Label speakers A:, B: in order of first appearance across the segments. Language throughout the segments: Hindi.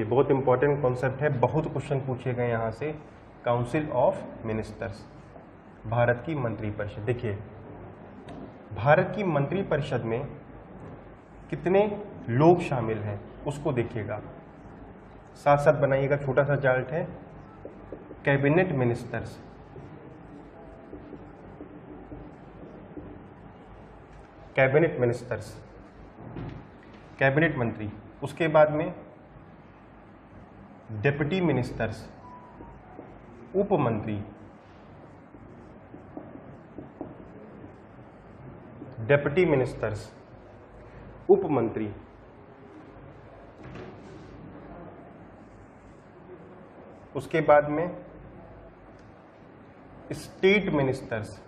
A: देखिए बहुत इंपॉर्टेंट कॉन्सेप्ट है, बहुत क्वेश्चन पूछे गए यहाँ से। काउंसिल ऑफ मिनिस्टर्स, भारत की मंत्रिपरिषद। देखिए भारत की मंत्रिपरिषद में कितने लोग शामिल हैं उसको देखिएगा, साथ साथ बनाइएगा। छोटा सा चार्ट है, cabinet ministers, cabinet ministers, cabinet मंत्री। उसके बाद में डिप्टी मिनिस्टर्स, उप मंत्री, डिप्टी मिनिस्टर्स, उप मंत्री। उसके बाद में स्टेट मिनिस्टर्स,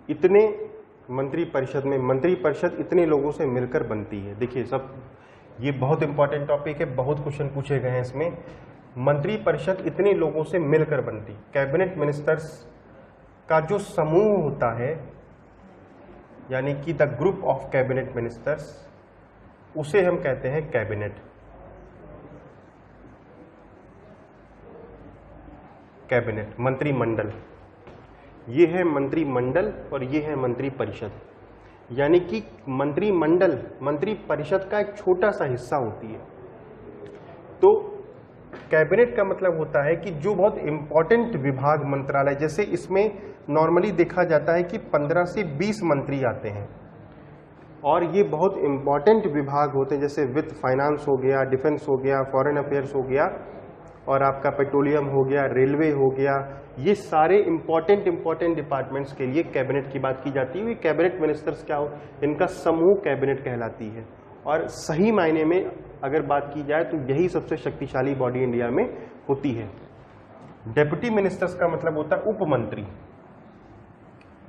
A: इतने मंत्रिपरिषद में, मंत्रिपरिषद इतने लोगों से मिलकर बनती है। देखिए सब ये बहुत इंपॉर्टेंट टॉपिक है, बहुत क्वेश्चन पूछे गए हैं इसमें। मंत्रिपरिषद इतने लोगों से मिलकर बनती। कैबिनेट मिनिस्टर्स का जो समूह होता है, यानी कि the group of cabinet ministers, उसे हम कहते हैं कैबिनेट। कैबिनेट मंत्रिमंडल, ये है मंत्रिमंडल और ये है मंत्रिपरिषद। यानी कि मंत्रिमंडल मंत्रिपरिषद का एक छोटा सा हिस्सा होती है। तो कैबिनेट का मतलब होता है कि जो बहुत इंपॉर्टेंट विभाग, मंत्रालय, जैसे इसमें नॉर्मली देखा जाता है कि 15 से 20 मंत्री आते हैं और ये बहुत इंपॉर्टेंट विभाग होते हैं, जैसे वित्त, फाइनेंस हो गया, डिफेंस हो गया, फॉरेन अफेयर्स हो गया और आपका पेट्रोलियम हो गया, रेलवे हो गया। ये सारे इंपॉर्टेंट डिपार्टमेंट्स के लिए कैबिनेट की बात की जाती है। कैबिनेट मिनिस्टर्स क्या हो, इनका समूह कैबिनेट कहलाती है। और सही मायने में अगर बात की जाए तो यही सबसे शक्तिशाली बॉडी इंडिया में होती है। डिप्टी मिनिस्टर्स का मतलब होता है उप मंत्री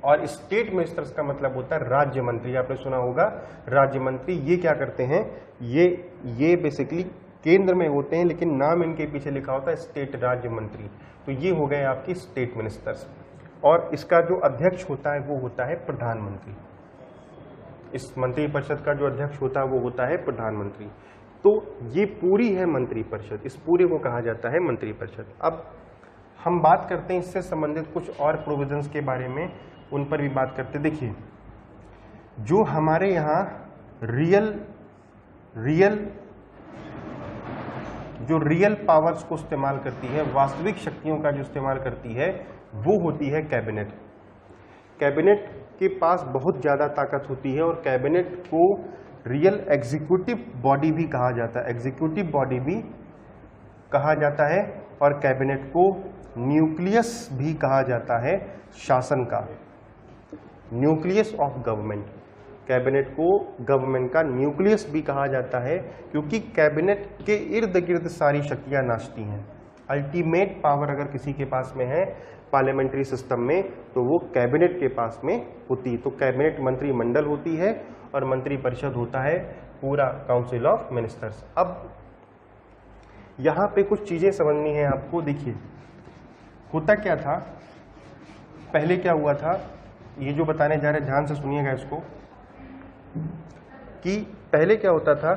A: और स्टेट मिनिस्टर्स का मतलब होता है राज्य मंत्री। आपने सुना होगा राज्य मंत्री, ये क्या करते हैं, ये बेसिकली केंद्र में होते हैं, लेकिन नाम इनके पीछे लिखा होता है स्टेट, राज्य मंत्री। तो ये हो गए आपकी स्टेट मिनिस्टर्स। और इसका जो अध्यक्ष होता है वो होता है प्रधानमंत्री। इस मंत्रिपरिषद का जो अध्यक्ष होता है वो होता है प्रधानमंत्री। तो ये पूरी है मंत्रिपरिषद, इस पूरे को कहा जाता है मंत्रिपरिषद। अब हम बात करते हैं इससे संबंधित कुछ और प्रोविजंस के बारे में, उन पर भी बात करते। देखिए जो हमारे यहाँ रियल पावर्स को इस्तेमाल करती है, वास्तविक शक्तियों का जो इस्तेमाल करती है, वो होती है कैबिनेट। कैबिनेट के पास बहुत ज़्यादा ताकत होती है और कैबिनेट को रियल एग्जीक्यूटिव बॉडी भी कहा जाता है, एग्जीक्यूटिव बॉडी भी कहा जाता है। और कैबिनेट को न्यूक्लियस भी कहा जाता है शासन का, न्यूक्लियस ऑफ गवर्नमेंट। कैबिनेट को गवर्नमेंट का न्यूक्लियस भी कहा जाता है, क्योंकि कैबिनेट के इर्द गिर्द सारी शक्तियां नाचती हैं। अल्टीमेट पावर अगर किसी के पास में है पार्लियामेंट्री सिस्टम में, तो वो कैबिनेट के पास में होती है। तो कैबिनेट मंत्रिमंडल होती है और मंत्रिपरिषद होता है पूरा काउंसिल ऑफ मिनिस्टर्स। अब यहाँ पे कुछ चीजें समझनी है आपको। देखिए होता क्या था, पहले क्या हुआ था, ये जो बताने जा रहे हैं ध्यान से सुनिएगा इसको, कि पहले क्या होता था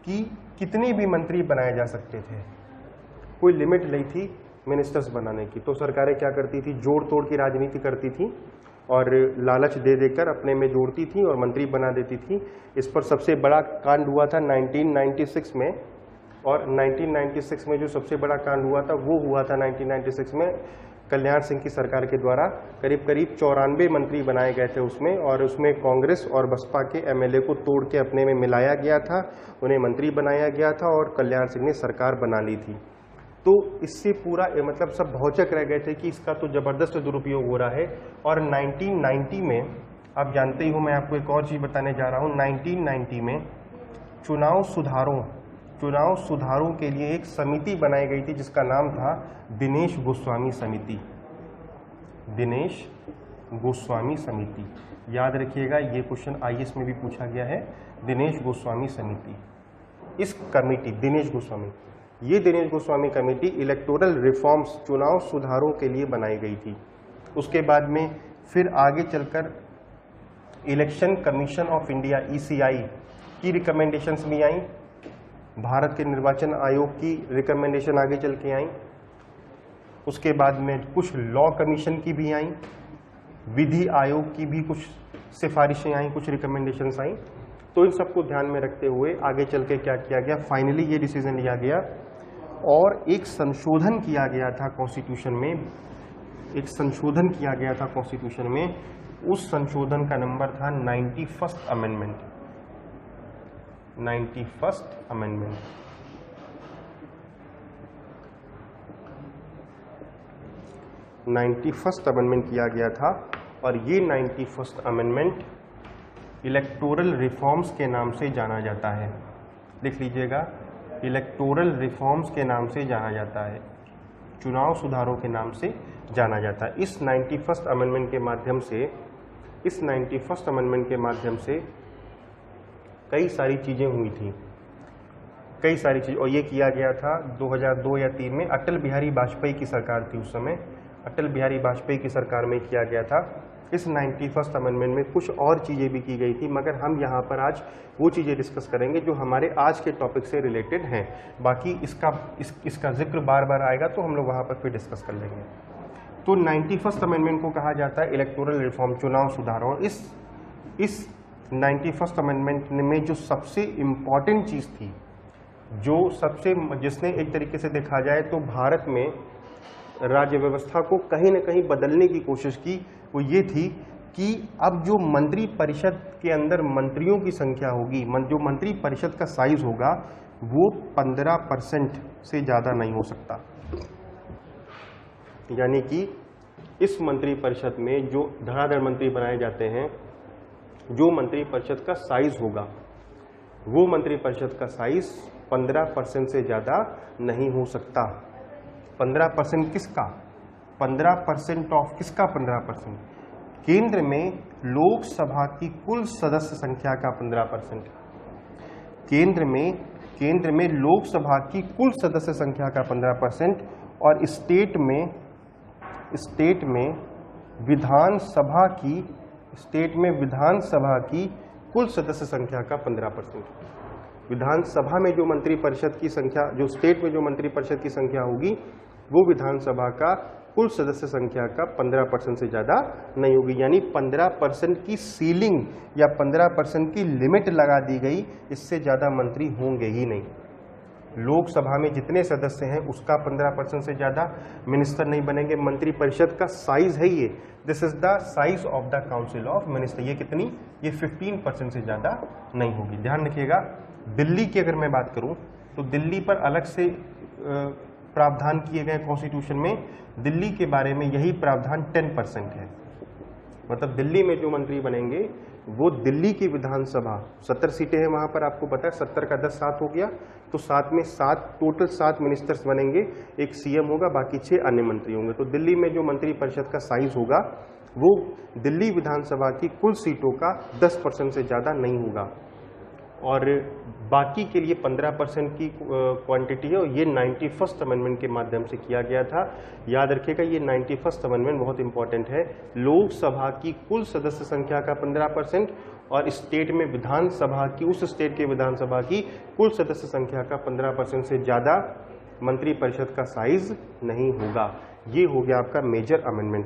A: कि कितने भी मंत्री बनाए जा सकते थे, कोई लिमिट नहीं थी मिनिस्टर्स बनाने की। तो सरकारें क्या करती थी, जोड़ तोड़ की राजनीति करती थी और लालच दे देकर अपने में जोड़ती थी और मंत्री बना देती थी। इस पर सबसे बड़ा कांड हुआ था 1996 में, और 1996 में जो सबसे बड़ा कांड हुआ था वो हुआ था 1996 में कल्याण सिंह की सरकार के द्वारा करीब 94 मंत्री बनाए गए थे उसमें, और उसमें कांग्रेस और बसपा के एमएलए को तोड़ के अपने में मिलाया गया था, उन्हें मंत्री बनाया गया था और कल्याण सिंह ने सरकार बना ली थी। तो इससे पूरा मतलब सब भौचक रह गए थे कि इसका तो ज़बरदस्त दुरुपयोग हो रहा है। और 1990 में, आप जानते ही हो, मैं आपको एक और चीज़ बताने जा रहा हूँ। 1990 में चुनाव सुधारों के लिए एक समिति बनाई गई थी जिसका नाम था दिनेश गोस्वामी समिति। दिनेश गोस्वामी समिति, याद रखिएगा, ये क्वेश्चन आईएएस में भी पूछा गया है। दिनेश गोस्वामी समिति, इस कमेटी, दिनेश गोस्वामी, ये Dinesh Goswami committee electoral reforms, चुनाव सुधारों के लिए बनाई गई थी। उसके बाद में फिर आगे चलकर election commission of India ECI की रिकमेंडेशंस भी आई, भारत के निर्वाचन आयोग की रिकमेंडेशन आगे चल के आई। उसके बाद में कुछ लॉ कमीशन की भी आई, विधि आयोग की भी कुछ सिफारिशें आई, कुछ रिकमेंडेशंस आई। तो इन सबको ध्यान में रखते हुए आगे चल के क्या किया गया, फाइनली ये डिसीजन लिया गया और एक संशोधन किया गया था कॉन्स्टिट्यूशन में, एक संशोधन किया गया था कॉन्स्टिट्यूशन में। उस संशोधन का नंबर था 91st अमेंडमेंट। 91st amendment. किया गया था और ये 91st अमेंडमेंट इलेक्टोरल रिफॉर्म्स के नाम से जाना जाता है। लिख लीजिएगा, इलेक्टोरल रिफॉर्म्स के नाम से जाना जाता है, चुनाव सुधारों के नाम से जाना जाता है। इस 91st अमेंडमेंट के माध्यम से, इस 91st अमेंडमेंट के माध्यम से कई सारी चीज़ें हुई थी, कई सारी चीज़। और ये किया गया था 2002 या 2003 में, अटल बिहारी वाजपेयी की सरकार थी उस समय, अटल बिहारी वाजपेयी की सरकार में किया गया था। इस 91st अमेंडमेंट में कुछ और चीज़ें भी की गई थी, मगर हम यहाँ पर आज वो चीज़ें डिस्कस करेंगे जो हमारे आज के टॉपिक से रिलेटेड हैं। बाकी इसका जिक्र बार बार आएगा तो हम लोग वहाँ पर फिर डिस्कस कर लेंगे। तो 91st अमेंडमेंट को कहा जाता है इलेक्टोरल रिफॉर्म, चुनाव सुधारों। इस 91st अमेंडमेंट में जो सबसे इम्पॉर्टेंट चीज़ थी, जो सबसे, जिसने एक तरीके से देखा जाए तो भारत में राज्य व्यवस्था को कहीं ना कहीं बदलने की कोशिश की, वो ये थी कि अब जो मंत्री परिषद के अंदर मंत्रियों की संख्या होगी, जो मंत्री परिषद का साइज होगा, वो 15% से ज़्यादा नहीं हो सकता। यानी कि इस मंत्री परिषद में जो धड़ाधड़ मंत्री बनाए जाते हैं, जो मंत्री परिषद का साइज होगा, वो मंत्री परिषद का साइज 15% से ज़्यादा नहीं हो सकता। 15% किसका? 15% ऑफ किसका? 15%। केंद्र में लोकसभा की कुल सदस्य संख्या का 15%। केंद्र में लोकसभा की कुल सदस्य संख्या का 15% और स्टेट में विधानसभा की कुल सदस्य संख्या का 15%। विधानसभा में जो मंत्री परिषद की संख्या, जो स्टेट में जो मंत्री परिषद की संख्या होगी, वो विधानसभा का कुल सदस्य संख्या का 15% से ज़्यादा नहीं होगी। यानी 15% की सीलिंग या 15% की लिमिट लगा दी गई, इससे ज़्यादा मंत्री होंगे ही नहीं। लोकसभा में जितने सदस्य हैं उसका 15% से ज़्यादा मिनिस्टर नहीं बनेंगे। मंत्री परिषद का साइज है ये, this is the size of the council of minister. ये कितनी? ये 15% से ज़्यादा नहीं होगी। ध्यान रखिएगा। दिल्ली की अगर मैं बात करूं तो दिल्ली पर अलग से प्रावधान किए गए कॉन्स्टिट्यूशन में, दिल्ली के बारे में यही प्रावधान 10% है। मतलब दिल्ली में जो मंत्री बनेंगे वो दिल्ली की विधानसभा, 70 सीटें हैं वहाँ पर, आपको पता है 70 का 10 7 हो गया, तो 7 में 7 टोटल 7 मिनिस्टर्स बनेंगे, एक CM होगा, बाकी 6 अन्य मंत्री होंगे। तो दिल्ली में जो मंत्री परिषद का साइज होगा वो दिल्ली विधानसभा की कुल सीटों का 10% से ज़्यादा नहीं होगा। और बाकी के लिए 15% की क्वांटिटी है, और ये 91st अमेंडमेंट के माध्यम से किया गया था। याद रखिएगा, ये 91st अमेंडमेंट बहुत इंपॉर्टेंट है। लोकसभा की कुल सदस्य संख्या का 15% और स्टेट में विधानसभा की, उस स्टेट के विधानसभा की कुल सदस्य संख्या का 15% से ज़्यादा मंत्री परिषद का साइज नहीं होगा। ये हो गया आपका मेजर अमेंडमेंट।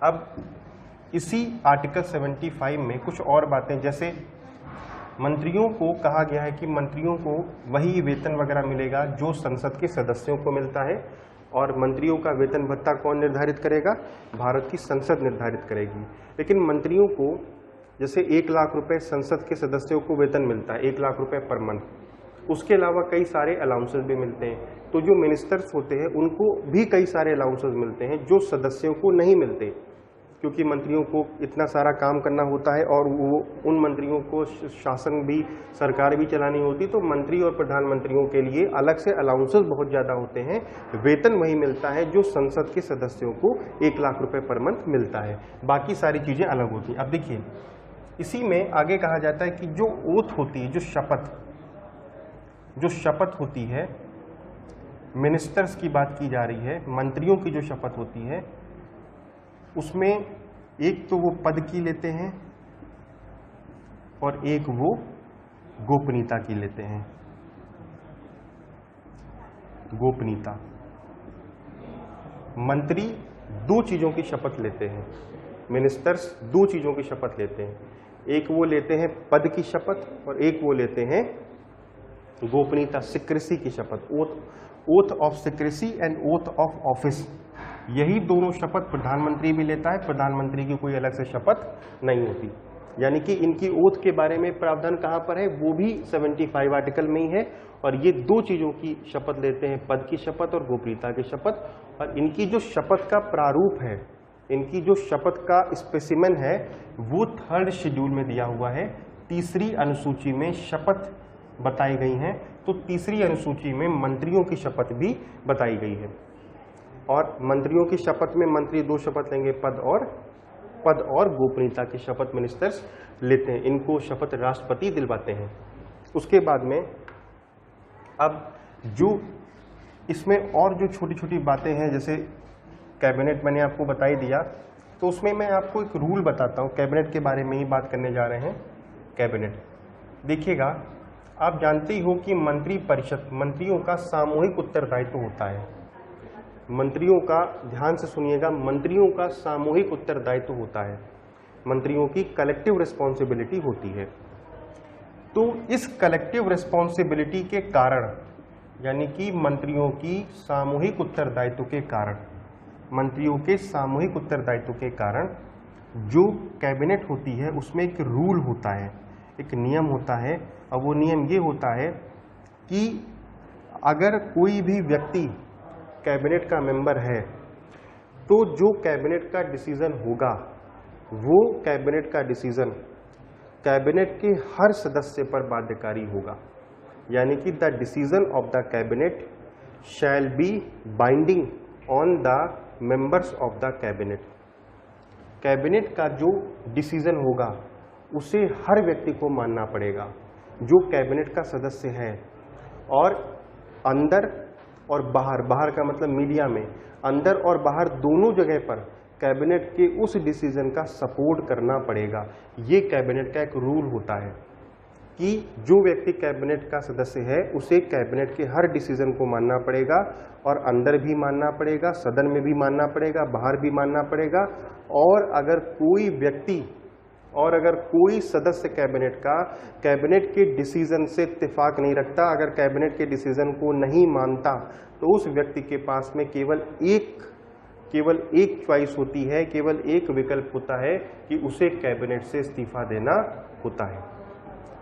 A: अब इसी आर्टिकल 75 में कुछ और बातें, जैसे मंत्रियों को कहा गया है कि मंत्रियों को वही वेतन वगैरह मिलेगा जो संसद के सदस्यों को मिलता है, और मंत्रियों का वेतन भत्ता कौन निर्धारित करेगा? भारत की संसद निर्धारित करेगी। लेकिन मंत्रियों को जैसे 1 लाख रुपए संसद के सदस्यों को वेतन मिलता है, 1 लाख रुपए पर मंथ, उसके अलावा कई सारे अलाउंसेस भी मिलते हैं। तो जो मिनिस्टर्स होते हैं उनको भी कई सारे अलाउंसेस मिलते हैं जो सदस्यों को नहीं मिलते, क्योंकि मंत्रियों को इतना सारा काम करना होता है और वो उन मंत्रियों को शासन भी, सरकार भी चलानी होती, तो मंत्री और प्रधानमंत्रियों के लिए अलग से अलाउंसेस बहुत ज़्यादा होते हैं। वेतन वही मिलता है जो संसद के सदस्यों को 1 लाख रुपए पर मंथ मिलता है, बाकी सारी चीज़ें अलग होती हैं। अब देखिए, इसी में आगे कहा जाता है कि जो ओथ होती है, जो शपथ, जो शपथ होती है, मिनिस्टर्स की बात की जा रही है, मंत्रियों की जो शपथ होती है, उसमें एक तो वो पद की लेते हैं और एक वो गोपनीयता की लेते हैं। गोपनीयता, मंत्री दो चीजों की शपथ लेते हैं, मिनिस्टर्स दो चीजों की शपथ लेते हैं, एक वो लेते हैं पद की शपथ और एक वो लेते हैं गोपनीयता, सिक्रेसी की शपथ, oath of secrecy and oath of office. यही दोनों शपथ प्रधानमंत्री भी लेता है, प्रधानमंत्री की कोई अलग से शपथ नहीं होती। यानी कि इनकी ओथ के बारे में प्रावधान कहाँ पर है, वो भी 75 आर्टिकल में ही है। और ये दो चीजों की शपथ लेते हैं, पद की शपथ और गोपनीयता की शपथ। और इनकी जो शपथ का प्रारूप है, इनकी जो शपथ का स्पेसिमेन है, वो 3rd शेड्यूल में दिया हुआ है। तीसरी अनुसूची में शपथ बताई गई हैं, तो तीसरी अनुसूची में मंत्रियों की शपथ भी बताई गई है। और मंत्रियों की शपथ में मंत्री दो शपथ लेंगे, पद और गोपनीयता की शपथ मिनिस्टर्स लेते हैं। इनको शपथ राष्ट्रपति दिलवाते हैं। उसके बाद में अब जो इसमें और जो छोटी छोटी बातें हैं, जैसे कैबिनेट मैंने आपको बता ही दिया, तो उसमें मैं आपको एक रूल बताता हूँ। कैबिनेट के बारे में ही बात करने जा रहे हैं। कैबिनेट देखिएगा, आप जानते ही हो कि मंत्री परिषद, मंत्रियों का सामूहिक उत्तरदायित्व होता है। मंत्रियों का, ध्यान से सुनिएगा, मंत्रियों का सामूहिक उत्तरदायित्व होता है, मंत्रियों की कलेक्टिव रिस्पॉन्सिबिलिटी होती है। तो इस कलेक्टिव रिस्पॉन्सिबिलिटी के कारण, यानी कि मंत्रियों की सामूहिक उत्तरदायित्व के कारण, मंत्रियों के सामूहिक उत्तरदायित्व के कारण जो कैबिनेट होती है उसमें एक रूल होता है, एक नियम होता है। और वो नियम ये होता है कि अगर कोई भी व्यक्ति कैबिनेट का मेंबर है, तो जो कैबिनेट का डिसीजन होगा, वो कैबिनेट का डिसीजन कैबिनेट के हर सदस्य पर बाध्यकारी होगा। यानी कि the decision of the cabinet shall be binding on the members of the cabinet. Cabinet का जो डिसीजन होगा उसे हर व्यक्ति को मानना पड़ेगा, जो कैबिनेट का सदस्य है। और अंदर और बाहर, बाहर का मतलब मीडिया में, अंदर और बाहर दोनों जगह पर कैबिनेट के उस डिसीजन का सपोर्ट करना पड़ेगा। ये कैबिनेट का एक रूल होता है कि जो व्यक्ति कैबिनेट का सदस्य है उसे कैबिनेट के हर डिसीजन को मानना पड़ेगा, और अंदर भी मानना पड़ेगा, सदन में भी मानना पड़ेगा, बाहर भी मानना पड़ेगा। और अगर कोई व्यक्ति और अगर कोई सदस्य कैबिनेट का कैबिनेट के डिसीजन से इत्तेफाक नहीं रखता, अगर कैबिनेट के डिसीजन को नहीं मानता, तो उस व्यक्ति के पास में केवल एक चॉइस होती है, केवल एक विकल्प होता है कि उसे कैबिनेट से इस्तीफा देना होता है।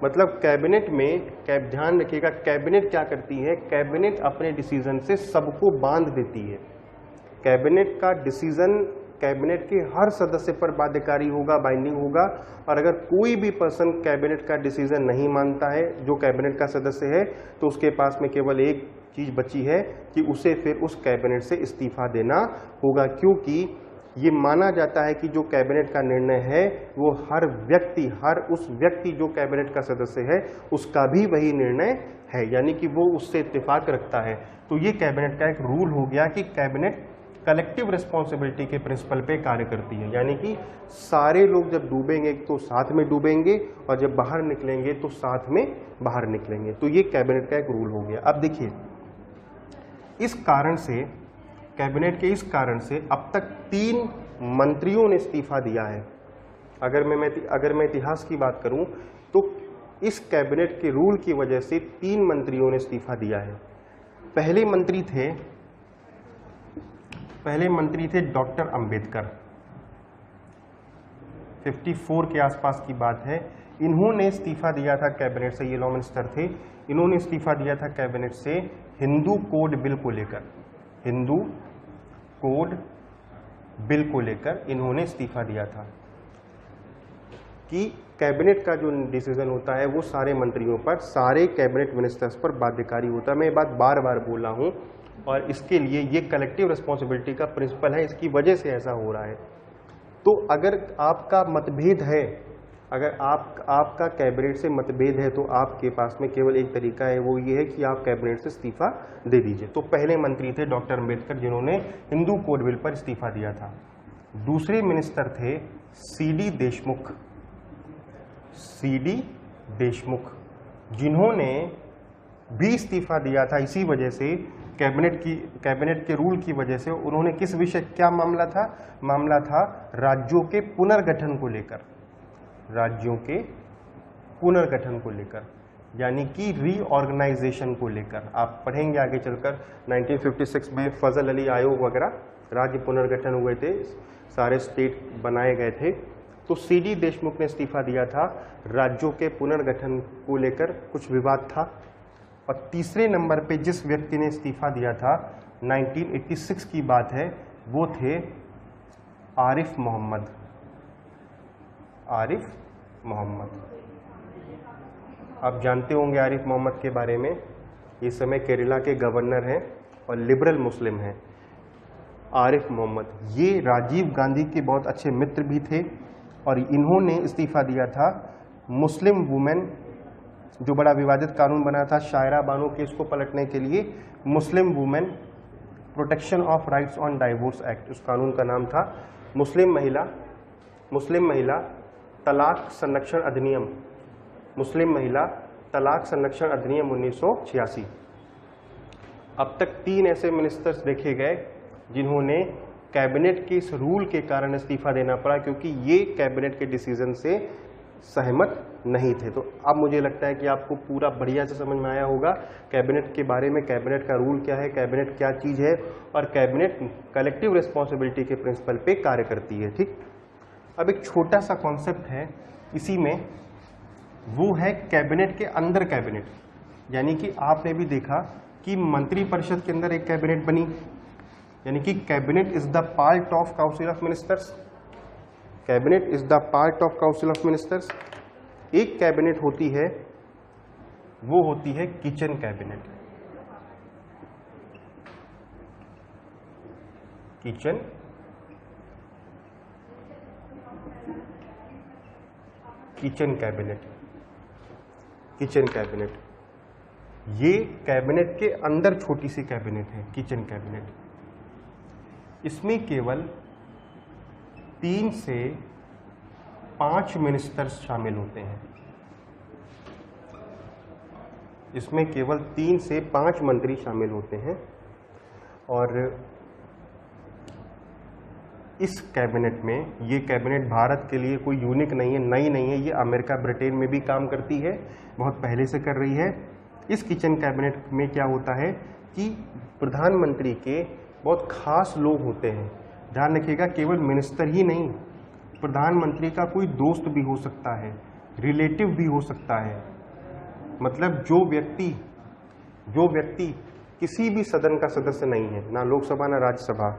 A: मतलब कैबिनेट में, ध्यान रखिएगा, कैबिनेट क्या करती है, कैबिनेट अपने डिसीजन से सबको बांध देती है। कैबिनेट का डिसीजन कैबिनेट के हर सदस्य पर बाध्यकारी होगा, बाइंडिंग होगा। और अगर कोई भी पर्सन कैबिनेट का डिसीजन नहीं मानता है, जो कैबिनेट का सदस्य है, तो उसके पास में केवल एक चीज बची है कि उसे फिर उस कैबिनेट से इस्तीफा देना होगा। क्योंकि ये माना जाता है कि जो कैबिनेट का निर्णय है वो हर उस व्यक्ति जो कैबिनेट का सदस्य है उसका भी वही निर्णय है, यानी कि वो उससे इत्तेफाक रखता है। तो ये कैबिनेट का एक रूल हो गया कि कैबिनेट कलेक्टिव रिस्पॉन्सिबिलिटी के प्रिंसिपल पे कार्य करती है। यानी कि सारे लोग जब डूबेंगे तो साथ में डूबेंगे, और जब बाहर निकलेंगे तो साथ में बाहर निकलेंगे। तो ये कैबिनेट का एक रूल हो गया। अब देखिए, इस कारण से, कैबिनेट के इस कारण से अब तक 3 मंत्रियों ने इस्तीफा दिया है। अगर मैं इतिहास की बात करूं तो इस कैबिनेट के रूल की वजह से 3 मंत्रियों ने इस्तीफा दिया है। पहले मंत्री थे डॉक्टर अंबेडकर, 54 के आसपास की बात है। इन्होंने इस्तीफा दिया था कैबिनेट से, ये लॉ मिनिस्टर थे। इन्होंने इस्तीफा दिया था कैबिनेट से हिंदू कोड बिल को लेकर, हिंदू कोड बिल को लेकर इन्होंने इस्तीफा दिया था कि कैबिनेट का जो डिसीजन होता है वो सारे मंत्रियों पर, सारे कैबिनेट मिनिस्टर्स पर बाध्यकारी होता है। मैं ये बात बार बार बोला हूँ, और इसके लिए ये कलेक्टिव रिस्पॉन्सिबिलिटी का प्रिंसिपल है, इसकी वजह से ऐसा हो रहा है। तो अगर आपका मतभेद है अगर आपका कैबिनेट से मतभेद है तो आपके पास में केवल एक तरीका है, वो ये है कि आप कैबिनेट से इस्तीफा दे दीजिए। तो पहले मंत्री थे डॉक्टर अंबेडकर जिन्होंने हिंदू कोड बिल पर इस्तीफा दिया था। दूसरे मिनिस्टर थे सीडी देशमुख जिन्होंने भी इस्तीफा दिया था इसी वजह से, कैबिनेट के रूल की वजह से। उन्होंने किस विषय, क्या मामला था? मामला था राज्यों के पुनर्गठन को लेकर, राज्यों के पुनर्गठन को लेकर, यानी कि रीऑर्गेनाइजेशन को लेकर। आप पढ़ेंगे आगे चलकर 1956 में फजल अली आयोग वगैरह राज्य पुनर्गठन हुए थे, सारे स्टेट बनाए गए थे। तो सीडी देशमुख ने इस्तीफा दिया था, राज्यों के पुनर्गठन को लेकर कुछ विवाद था। और तीसरे नंबर पे जिस व्यक्ति ने इस्तीफा दिया था 1986 की बात है, वो थे आरिफ मोहम्मद। आप जानते होंगे आरिफ मोहम्मद के बारे में, इस समय केरला के गवर्नर हैं और लिबरल मुस्लिम हैं। आरिफ मोहम्मद ये राजीव गांधी के बहुत अच्छे मित्र भी थे और इन्होंने इस्तीफा दिया था मुस्लिम वुमेन, जो बड़ा विवादित कानून बना था शायरा बानो केस को पलटने के लिए, Muslim women protection of rights on divorce act, उस कानून का नाम था मुस्लिम महिला तलाक संरक्षण अधिनियम, मुस्लिम महिला तलाक संरक्षण अधिनियम 1986। अब तक 3 ऐसे मिनिस्टर्स देखे गए जिन्होंने कैबिनेट के इस रूल के कारण इस्तीफा देना पड़ा, क्योंकि ये कैबिनेट के डिसीजन से सहमत नहीं थे। तो अब मुझे लगता है कि आपको पूरा बढ़िया से समझ में आया होगा कैबिनेट के बारे में, कैबिनेट का रूल क्या है, कैबिनेट क्या चीज़ है, और कैबिनेट कलेक्टिव रिस्पॉन्सिबिलिटी के प्रिंसिपल पे कार्य करती है। ठीक, अब एक छोटा सा कॉन्सेप्ट है इसी में, वो है कैबिनेट के अंदर कैबिनेट। यानी कि आपने भी देखा कि मंत्रिपरिषद के अंदर एक कैबिनेट बनी, यानी कि cabinet is the part of council of ministers. Cabinet is the part of council of ministers. एक कैबिनेट होती है, वो होती है किचन कैबिनेट। किचन कैबिनेट ये कैबिनेट के अंदर छोटी सी कैबिनेट है, किचन कैबिनेट। इसमें केवल 3 से 5 मिनिस्टर्स शामिल होते हैं। इसमें केवल 3 से 5 मंत्री शामिल होते हैं। और इस कैबिनेट में, ये कैबिनेट भारत के लिए कोई यूनिक नहीं है, नई नहीं है, ये अमेरिका ब्रिटेन में भी काम करती है, बहुत पहले से कर रही है। इस किचन कैबिनेट में क्या होता है कि प्रधानमंत्री के बहुत खास लोग होते हैं। ध्यान रखिएगा, केवल मिनिस्टर ही नहीं, प्रधानमंत्री का कोई दोस्त भी हो सकता है, रिलेटिव भी हो सकता है। मतलब जो व्यक्ति किसी भी सदन का सदस्य नहीं है, ना लोकसभा ना राज्यसभा,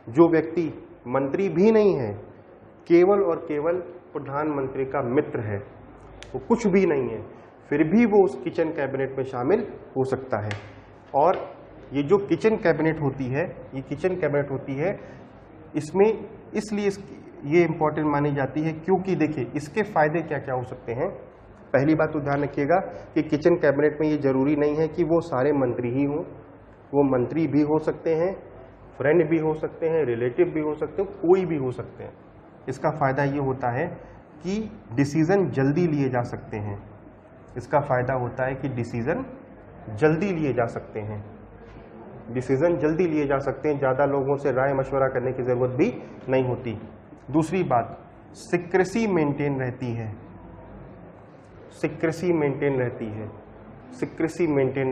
A: जो व्यक्ति मंत्री भी नहीं है, केवल और केवल प्रधानमंत्री का मित्र है, वो कुछ भी नहीं है, फिर भी वो उस किचन कैबिनेट में शामिल हो सकता है। और ये जो किचन कैबिनेट होती है, इसमें इसलिए ये इंपॉर्टेंट मानी जाती है क्योंकि देखिए इसके फायदे क्या क्या हो सकते हैं। पहली बात तो ध्यान रखिएगा कि किचन कैबिनेट में ये जरूरी नहीं है कि वो सारे मंत्री ही हों, वो मंत्री भी हो सकते हैं, फ्रेंड भी हो सकते हैं, रिलेटिव भी हो सकते हैं, कोई भी हो सकते हैं। इसका फ़ायदा ये होता है कि डिसीज़न जल्दी लिए जा सकते हैं। इसका फ़ायदा होता है कि डिसीज़न जल्दी लिए जा सकते हैं, ज़्यादा लोगों से राय मशवरा करने की ज़रूरत भी नहीं होती। दूसरी बात, सिक्रेसी मेंटेन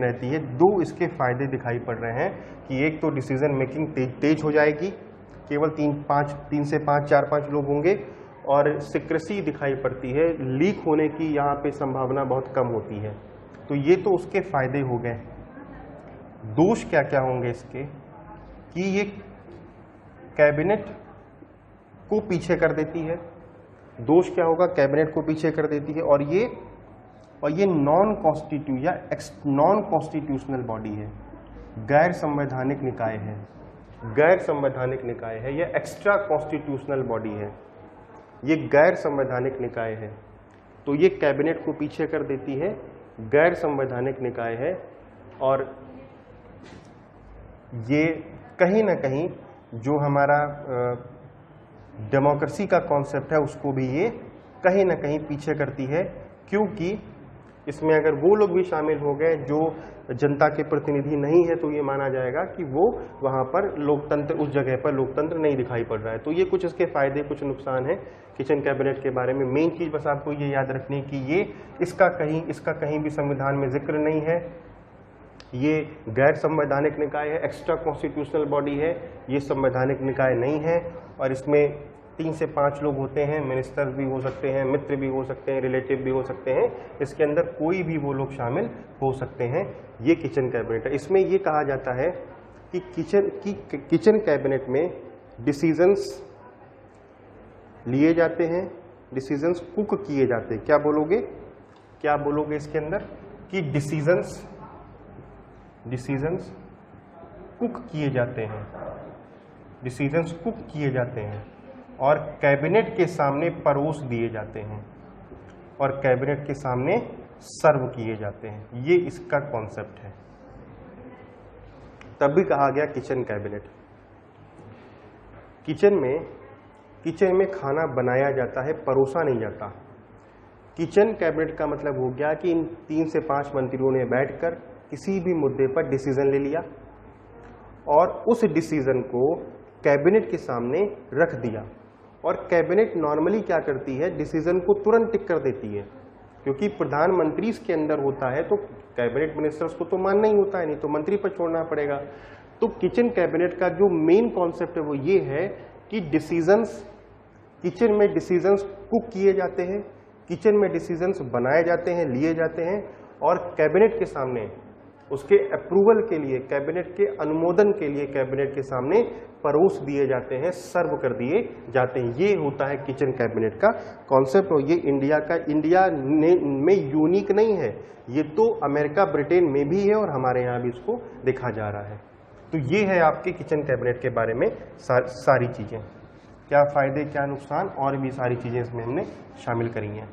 A: रहती है। दो इसके फायदे दिखाई पड़ रहे हैं कि एक तो डिसीजन मेकिंग तेज हो जाएगी, केवल 3 से 5, 4-5 लोग होंगे, और सिक्रेसी दिखाई पड़ती है, लीक होने की यहाँ पे संभावना बहुत कम होती है। तो ये तो उसके फायदे हो गए। दोष क्या क्या होंगे इसके कि ये कैबिनेट को पीछे कर देती है। दोष क्या होगा? कैबिनेट को पीछे कर देती है, और ये नॉन कॉन्स्टिट्यूशनल बॉडी है, गैर संवैधानिक निकाय है, ये एक्स्ट्रा कॉन्स्टिट्यूशनल बॉडी है, ये गैर संवैधानिक निकाय है। तो ये कैबिनेट को पीछे कर देती है, गैर संवैधानिक निकाय है और ये कहीं ना कहीं जो हमारा डेमोक्रेसी का कॉन्सेप्ट है उसको भी ये कहीं ना कहीं पीछे करती है, क्योंकि इसमें अगर वो लोग भी शामिल हो गए जो जनता के प्रतिनिधि नहीं है तो ये माना जाएगा कि वो वहाँ पर लोकतंत्र, उस जगह पर लोकतंत्र नहीं दिखाई पड़ रहा है। तो ये कुछ इसके फायदे कुछ नुकसान है किचन कैबिनेट के बारे में। मेन चीज़ बस आपको ये याद रखनी है कि ये इसका कहीं भी संविधान में जिक्र नहीं है, ये गैर संवैधानिक निकाय है, एक्स्ट्रा कॉन्स्टिट्यूशनल बॉडी है, ये संवैधानिक निकाय नहीं है। और इसमें 3 से 5 लोग होते हैं, मिनिस्टर भी हो सकते हैं, मित्र भी हो सकते हैं, रिलेटिव भी हो सकते हैं, इसके अंदर कोई भी वो लोग शामिल हो सकते हैं। ये किचन कैबिनेट है। इसमें ये कहा जाता है कि किचन कैबिनेट में डिसीजंस लिए जाते हैं, डिसीजंस कुक किए जाते हैं। क्या बोलोगे इसके अंदर कि डिसीजंस कुक किए जाते हैं, डिसीजंस कुक किए जाते हैं और कैबिनेट के सामने परोस दिए जाते हैं और कैबिनेट के सामने सर्व किए जाते हैं। ये इसका कॉन्सेप्ट है, तब भी कहा गया किचन कैबिनेट। किचन में खाना बनाया जाता है, परोसा नहीं जाता। किचन कैबिनेट का मतलब हो गया कि इन 3 से 5 मंत्रियों ने बैठकर किसी भी मुद्दे पर डिसीजन ले लिया और उस डिसीजन को कैबिनेट के सामने रख दिया। और कैबिनेट नॉर्मली क्या करती है, डिसीजन को तुरंत टिक कर देती है, क्योंकि प्रधानमंत्री इसके अंदर होता है तो कैबिनेट मिनिस्टर्स को तो मानना ही होता है, नहीं तो मंत्री पर छोड़ना पड़ेगा। तो किचन कैबिनेट का जो मेन कॉन्सेप्ट है वो ये है कि किचन में डिसीजंस कुक किए जाते हैं, किचन में डिसीजंस बनाए जाते हैं, लिए जाते हैं और कैबिनेट के सामने उसके अप्रूवल के लिए, कैबिनेट के अनुमोदन के लिए कैबिनेट के सामने परोस दिए जाते हैं, सर्व कर दिए जाते हैं। ये होता है किचन कैबिनेट का कॉन्सेप्ट। और ये इंडिया में यूनिक नहीं है, ये तो अमेरिका ब्रिटेन में भी है और हमारे यहाँ भी इसको देखा जा रहा है। तो ये है आपके किचन कैबिनेट के बारे में सारी चीज़ें, क्या फ़ायदे क्या नुकसान, और भी सारी चीज़ें इसमें हमने शामिल करी हैं।